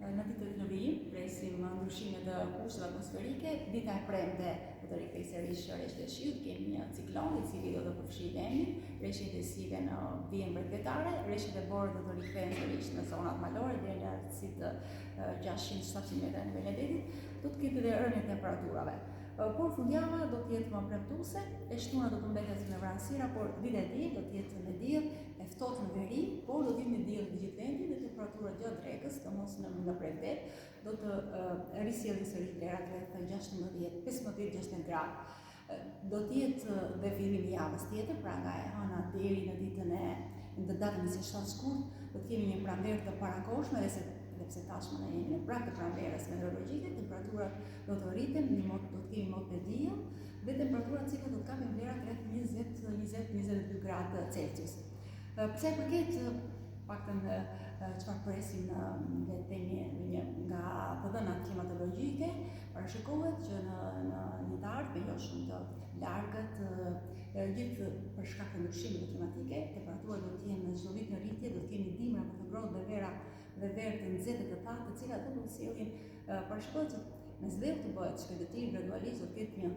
Në ditët në vijim, presim ndryshimet të kushteve atmosferike. Dita e premte do të rikthej sërish rreshtet e shiut. Kemi një ciklon i cili do të përfshijë vendin, rreshtet e sive në vijën bregdetare, rreshtet e borë do të rikthehen sërish në zonat malore deri në lartësitë 600-700 metra në nivel e detit. Do të ketë edhe rënje temperaturave. Por fundjava do të jetë më premtuese, e shtuna do të mbetet me vranësira, por dita e diel do të jetë me diell, e ftohtë në veri, por do të jetë me diell në gjithë vendin dhe temperatura gjatë drekës, domosdoshmë në bregdet, do të risjellin sërish vlerat rreth 15-16 gradë. Do të jetë dhe fillimi i javës tjetër, pra nga e hëna deri në datën 27 shkurt, do të kemi një pranverë të parakohshme dhe sepse tashmë ne jemi në prag të pranverës meteorologjike, temperaturat do të rriten, do të kemi mod për diell dhe temperaturat cilat do të kapin vlerat rreth 20-22 gradë Celsius. Pse përket paktën çfarë presim le të themi nga të dhënat klimatologjike, parashikohet që në një të ardhmen jo shumë të largët, gjithë për shkak të ndryshimeve klimatike, temperaturat do të jenë çdo vit në rritje, do të kemi dimra më të ngrohtë dhe verë të nxehtë të thatë, të cilat do të sjellin parashikohet që me zhvillë të bëhet shkëndetimi gradualisht, do të ketë një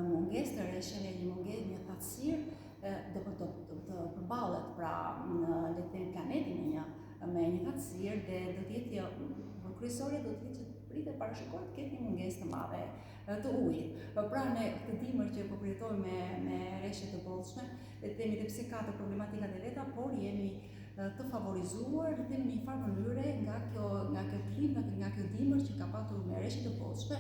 mungesë të rreshjeve, një thatësirë, do të përballet pra le të themi planeti me një thatësirë dhe do të jetë kryesore do të jetë që pritet parashikohet të ketë një mungesë të madhe të ujit. Pra ne këtë dimër që po përjetojmë me rreshje të bollshme, le të themi pse ka të problematikat e veta, por jemi të favorizuar le të themi në një farë mënyre nga kjo klimë, nga kjo dimër që ka patur me rreshje të bollshme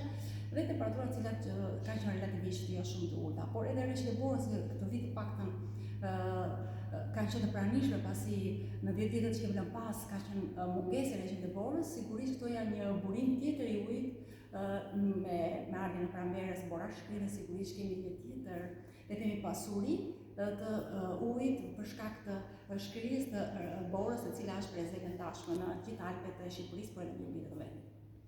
dhe temperaturat cilat kanë qenë relativisht jo shumë të ulta, por edhe rreshtet e borës këtë vit paktën kanë qenë të pranishme pasi në 10 ditët që kemi lënë pas ka qenë mungesë e rreshtet e borës, sigurisht këto janë një burim tjetër i ujit me ardhmën e pranverës borashkëri, sigurisht kemi një tjetër le të themi pasuri të ujit për shkak të shkrirjes të borës e cila është prezente tashmë në gjithë Alpet e Shqipërisë, por edhe në Lindjen e Vendit.